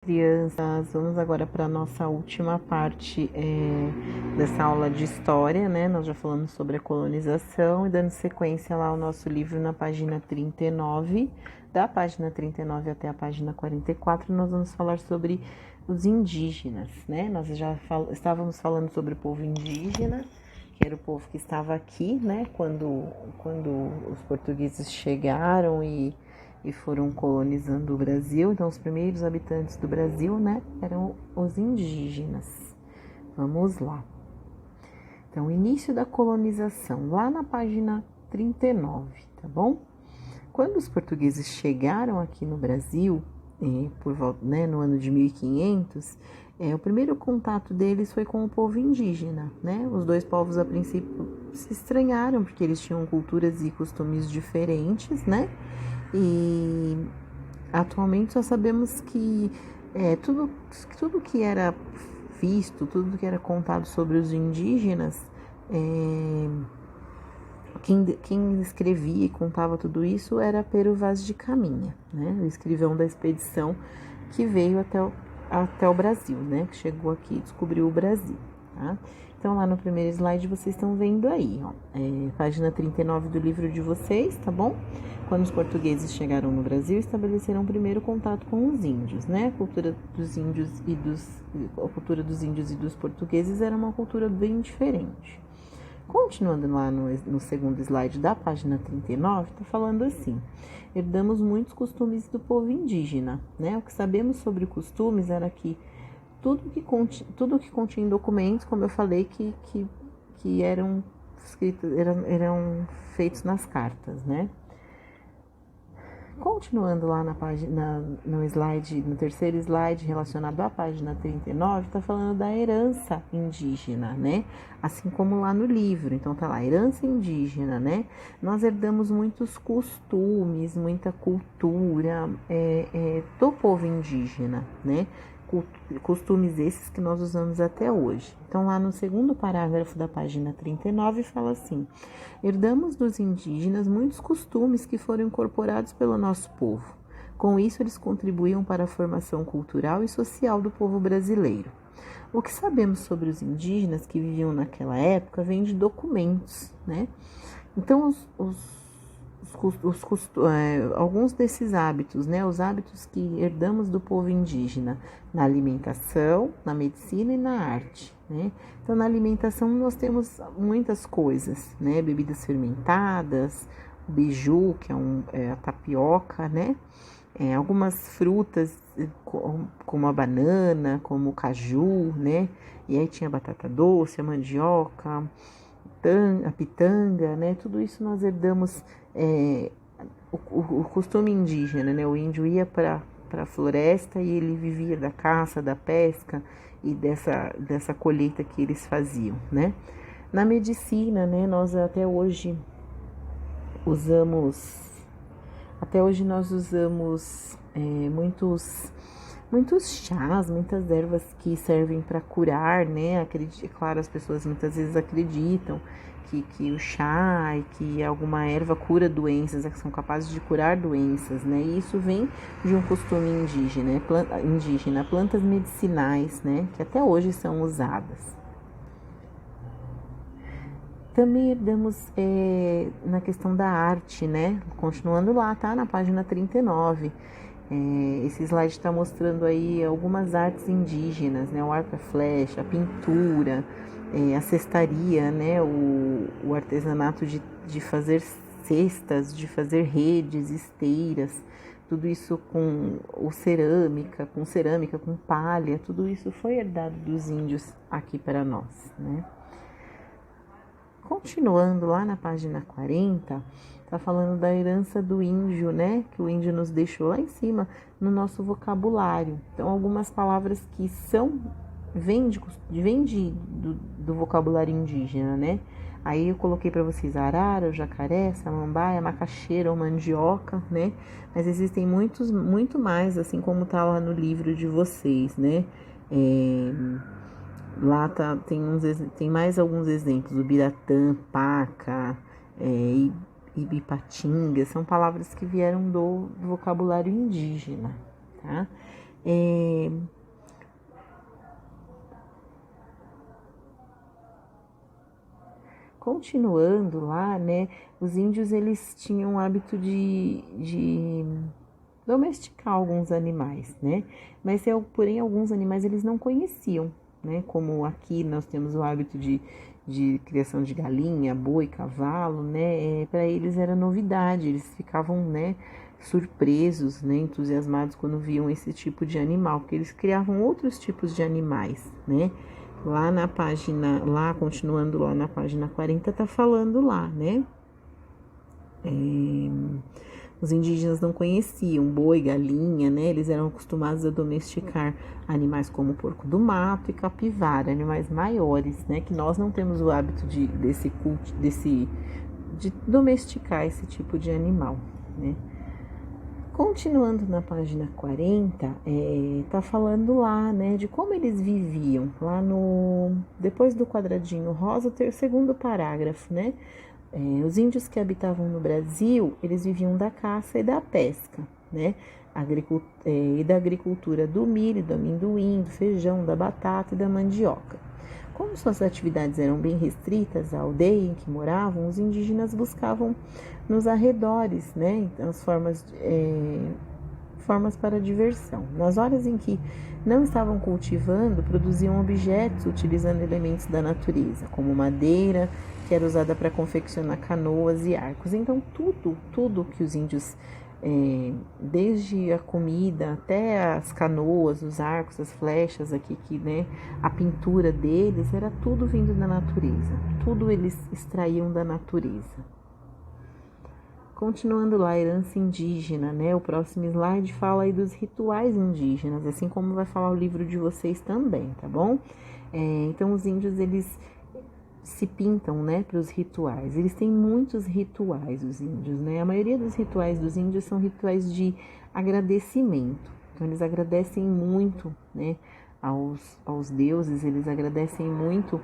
Crianças, vamos agora para a nossa última parte dessa aula de história, né? Nós já falamos sobre a colonização e dando sequência lá ao nosso livro na página 39, da página 39 até a página 44, nós vamos falar sobre os indígenas, né? Nós já estávamos falando sobre o povo indígena, que era o povo que estava aqui, né? Quando os portugueses chegaram e foram colonizando o Brasil. Então, os primeiros habitantes do Brasil, né, eram os indígenas. Vamos lá. Então, início da colonização, lá na página 39, tá bom? Quando os portugueses chegaram aqui no Brasil, por volta, né, no ano de 1500, o primeiro contato deles foi com o povo indígena, né? Os dois povos, a princípio, se estranharam, porque eles tinham culturas e costumes diferentes, né? E atualmente só sabemos que tudo que era visto, tudo que era contado sobre os indígenas, quem escrevia e contava tudo isso era Pero Vaz de Caminha, né? O escrivão da expedição que veio até o Brasil, né? Que chegou aqui e descobriu o Brasil, tá? Então, lá no primeiro slide, vocês estão vendo aí, ó, página 39 do livro de vocês, tá bom? Quando os portugueses chegaram no Brasil, estabeleceram o primeiro contato com os índios, né? A cultura dos índios e dos portugueses era uma cultura bem diferente. Continuando lá no segundo slide da página 39, tá falando assim: herdamos muitos costumes do povo indígena, né? O que sabemos sobre costumes era que tudo que continha em documentos, como eu falei, que eram escritos, eram feitos nas cartas, né? Continuando lá no slide, no terceiro slide relacionado à página 39, está falando da herança indígena, né? Assim como lá no livro. Então tá lá, herança indígena, né? Nós herdamos muitos costumes, muita cultura do povo indígena, né? Costumes esses que nós usamos até hoje. Então, lá no segundo parágrafo da página 39, fala assim: herdamos dos indígenas muitos costumes que foram incorporados pelo nosso povo. Com isso, eles contribuíam para a formação cultural e social do povo brasileiro. O que sabemos sobre os indígenas que viviam naquela época vem de documentos, né? Então, alguns desses hábitos, né, os hábitos que herdamos do povo indígena na alimentação, na medicina e na arte, né? Então, na alimentação nós temos muitas coisas, né? Bebidas fermentadas, o beiju, que é a tapioca, né? Algumas frutas, como a banana, como o caju, né? E aí tinha a batata doce, a mandioca, a pitanga, né? Tudo isso nós herdamos. O costume indígena, né? O índio ia para a floresta e ele vivia da caça, da pesca e dessa colheita que eles faziam, né? Na medicina, né? Nós até hoje nós usamos muitos chás, muitas ervas que servem para curar, né? Claro, as pessoas muitas vezes acreditam que o chá e que alguma erva cura doenças, que são capazes de curar doenças, né? E isso vem de um costume indígena, plantas medicinais, né? Que até hoje são usadas. Também herdamos na questão da arte, né? Continuando lá, tá? Na página 39. Esse slide está mostrando aí algumas artes indígenas, né? O arco e flecha, a pintura, a cestaria, né? O artesanato de fazer cestas, de fazer redes, esteiras, tudo isso com cerâmica, com palha, tudo isso foi herdado dos índios aqui para nós, né? Continuando lá na página 40, tá falando da herança do índio, né? Que o índio nos deixou lá em cima no nosso vocabulário. Então, algumas palavras que vêm do vocabulário indígena, né? Aí eu coloquei para vocês arara, jacaré, samambaia, macaxeira ou mandioca, né? Mas existem muito mais, assim como tá lá no livro de vocês, né? Lá tem mais alguns exemplos: o biratã, paca, ibipatinga, são palavras que vieram do vocabulário indígena, tá? É, continuando lá, né, os índios eles tinham o hábito de domesticar alguns animais, né, mas porém alguns animais eles não conheciam, né, como aqui nós temos o hábito de criação de galinha, boi, cavalo, né, para eles era novidade, eles ficavam, né, surpresos, né, entusiasmados quando viam esse tipo de animal, porque eles criavam outros tipos de animais, né. Lá na página, lá continuando lá na página 40, tá falando lá, né? Os indígenas não conheciam boi, galinha, né? Eles eram acostumados a domesticar animais como porco do mato e capivara, animais maiores, né? Que nós não temos o hábito de domesticar esse tipo de animal, né? Continuando na página 40, tá falando lá, né, de como eles viviam, lá depois do quadradinho rosa, o segundo parágrafo, né, os índios que habitavam no Brasil, eles viviam da caça e da pesca, né, e da agricultura do milho, do amendoim, do feijão, da batata e da mandioca. Como suas atividades eram bem restritas à aldeia em que moravam, os indígenas buscavam nos arredores, né, as formas para diversão. Nas horas em que não estavam cultivando, produziam objetos utilizando elementos da natureza, como madeira, que era usada para confeccionar canoas e arcos. Então, tudo que os índios desde a comida até as canoas, os arcos, as flechas aqui, né, a pintura deles era tudo vindo da natureza, tudo eles extraíam da natureza. Continuando lá, a herança indígena, né, o próximo slide fala aí dos rituais indígenas, assim como vai falar o livro de vocês também, tá bom? Então os índios eles se pintam, né, para os rituais. Eles têm muitos rituais, os índios, né? A maioria dos rituais dos índios são rituais de agradecimento. Então, eles agradecem muito, né, aos deuses, eles agradecem muito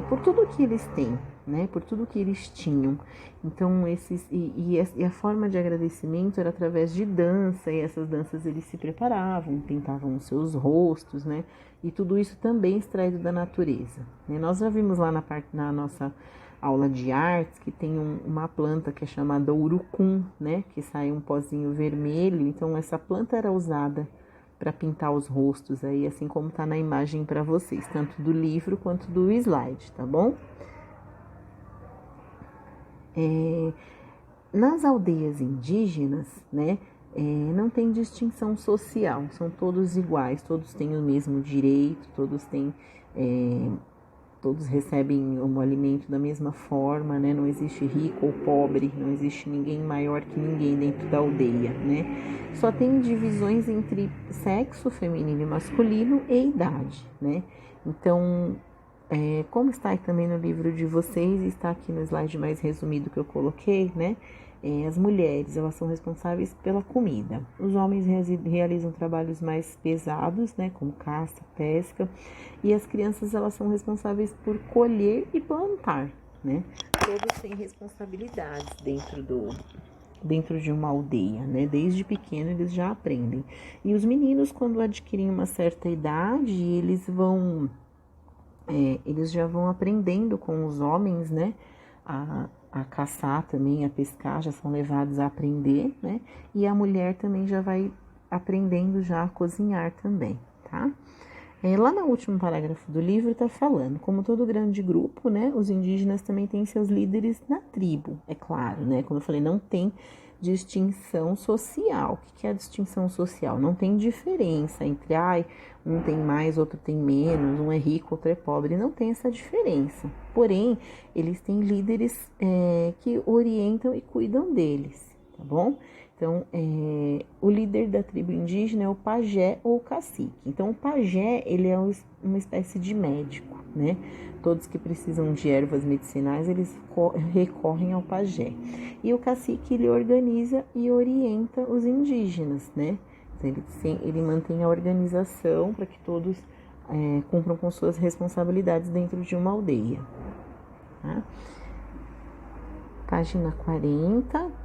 por tudo que eles têm, né, por tudo que eles tinham. Então, e a forma de agradecimento era através de dança, e essas danças eles se preparavam, pintavam os seus rostos, né, e tudo isso também extraído da natureza. Né? Nós já vimos lá na nossa aula de artes que tem uma planta que é chamada urucum, né, que sai um pozinho vermelho, então essa planta era usada para pintar os rostos aí, assim como tá na imagem para vocês, tanto do livro quanto do slide, tá bom? Nas aldeias indígenas, né, não tem distinção social, são todos iguais, todos têm o mesmo direito, todos recebem o alimento da mesma forma, né? Não existe rico ou pobre, não existe ninguém maior que ninguém dentro da aldeia, né? Só tem divisões entre sexo feminino e masculino e idade, né? Então, como está aí também no livro de vocês, está aqui no slide mais resumido que eu coloquei, né? As mulheres, elas são responsáveis pela comida. Os homens realizam trabalhos mais pesados, né, como caça, pesca, e as crianças, elas são responsáveis por colher e plantar, né? Todos têm responsabilidades dentro de uma aldeia, né? Desde pequeno eles já aprendem. E os meninos, quando adquirem uma certa idade, eles já vão aprendendo com os homens, né? A caçar também, a pescar, já são levados a aprender, né? E a mulher também já vai aprendendo já a cozinhar também, tá? Lá no último parágrafo do livro está falando, como todo grande grupo, né? Os indígenas também têm seus líderes na tribo, é claro, né? Como eu falei, não tem distinção social. O que é a distinção social? Não tem diferença entre, um tem mais, outro tem menos, um é rico, outro é pobre. Não tem essa diferença. Porém, eles têm líderes que orientam e cuidam deles, tá bom? Então, o líder da tribo indígena é o pajé ou o cacique. Então, o pajé, ele é uma espécie de médico, né? Todos que precisam de ervas medicinais, eles recorrem ao pajé. E o cacique, ele organiza e orienta os indígenas, né? Então, ele mantém a organização para que todos cumpram com suas responsabilidades dentro de uma aldeia. Tá? Página 40.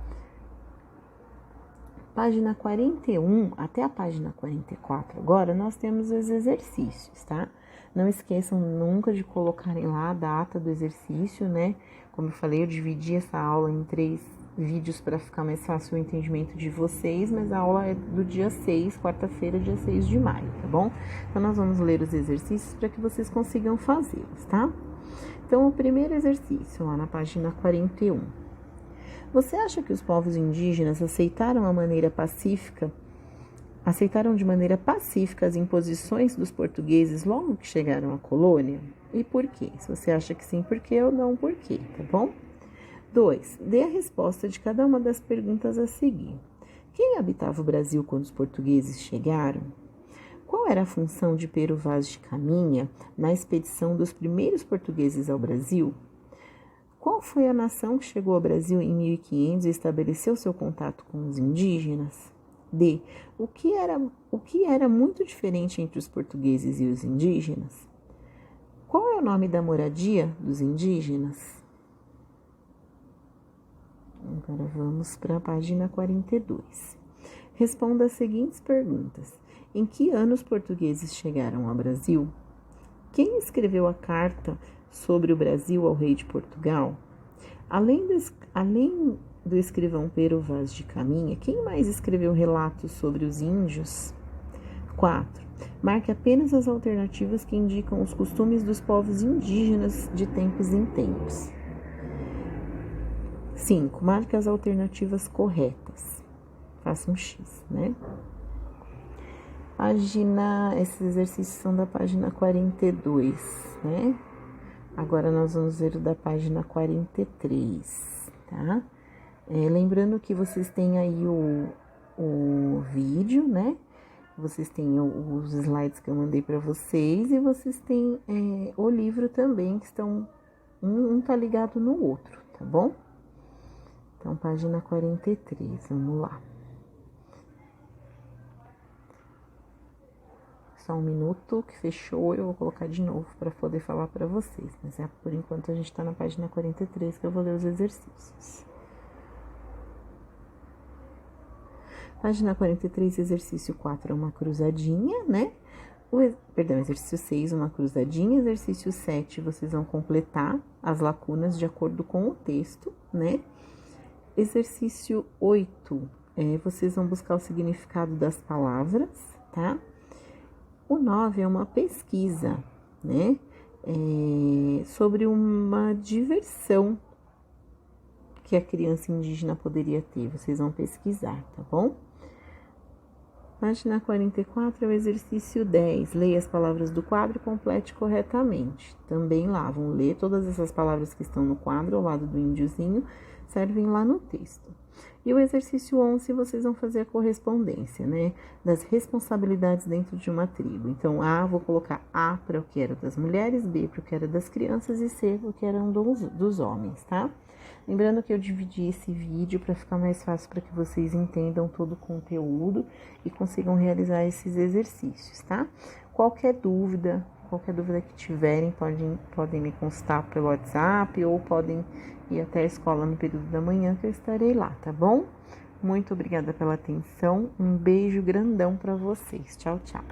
página 41 até a página 44, agora nós temos os exercícios, tá? Não esqueçam nunca de colocarem lá a data do exercício, né? Como eu falei, eu dividi essa aula em 3 vídeos para ficar mais fácil o entendimento de vocês, mas a aula é do dia 6, quarta-feira, dia 6 de maio, tá bom? Então, nós vamos ler os exercícios para que vocês consigam fazê-los, tá? Então, o primeiro exercício, lá na página 41. Você acha que os povos indígenas aceitaram de maneira pacífica as imposições dos portugueses logo que chegaram à colônia? E por quê? Se você acha que sim, por quê ou não, por quê, tá bom? 2. Dê a resposta de cada uma das perguntas a seguir. Quem habitava o Brasil quando os portugueses chegaram? Qual era a função de Pero Vaz de Caminha na expedição dos primeiros portugueses ao Brasil? Qual foi a nação que chegou ao Brasil em 1500 e estabeleceu seu contato com os indígenas? D. O que era muito diferente entre os portugueses e os indígenas? Qual é o nome da moradia dos indígenas? Agora vamos para a página 42. Responda as seguintes perguntas. Em que ano os portugueses chegaram ao Brasil? Quem escreveu a carta sobre o Brasil ao rei de Portugal? Além do escrivão Pero Vaz de Caminha, quem mais escreveu relatos sobre os índios? 4. Marque apenas as alternativas que indicam os costumes dos povos indígenas de tempos em tempos. 5. Marque as alternativas corretas. Faça um X, né? Esses exercícios são da página 42, né? Agora nós vamos ver o da página 43, tá? Lembrando que vocês têm aí o vídeo, né? Vocês têm os slides que eu mandei para vocês e vocês têm o livro também, que estão um tá ligado no outro, tá bom? Então, página 43, vamos lá. Só um minuto que fechou, eu vou colocar de novo para poder falar para vocês. Mas por enquanto a gente está na página 43 que eu vou ler os exercícios. Página 43, exercício 4 é uma cruzadinha, né? Exercício 6, uma cruzadinha. Exercício 7, vocês vão completar as lacunas de acordo com o texto, né? Exercício 8, vocês vão buscar o significado das palavras, tá? O 9 é uma pesquisa, né? Sobre uma diversão que a criança indígena poderia ter. Vocês vão pesquisar, tá bom? Página 44 é o exercício 10. Leia as palavras do quadro e complete corretamente. Também lá, vão ler todas essas palavras que estão no quadro, ao lado do índiozinho, servem lá no texto. E o exercício 11, vocês vão fazer a correspondência, né? Das responsabilidades dentro de uma tribo. Então, vou colocar A para o que era das mulheres, B para o que era das crianças e C para o que eram dos homens, tá? Lembrando que eu dividi esse vídeo para ficar mais fácil para que vocês entendam todo o conteúdo e consigam realizar esses exercícios, tá? Qualquer dúvida que tiverem, podem me consultar pelo WhatsApp ou podem ir até a escola no período da manhã que eu estarei lá, tá bom? Muito obrigada pela atenção, um beijo grandão para vocês. Tchau, tchau.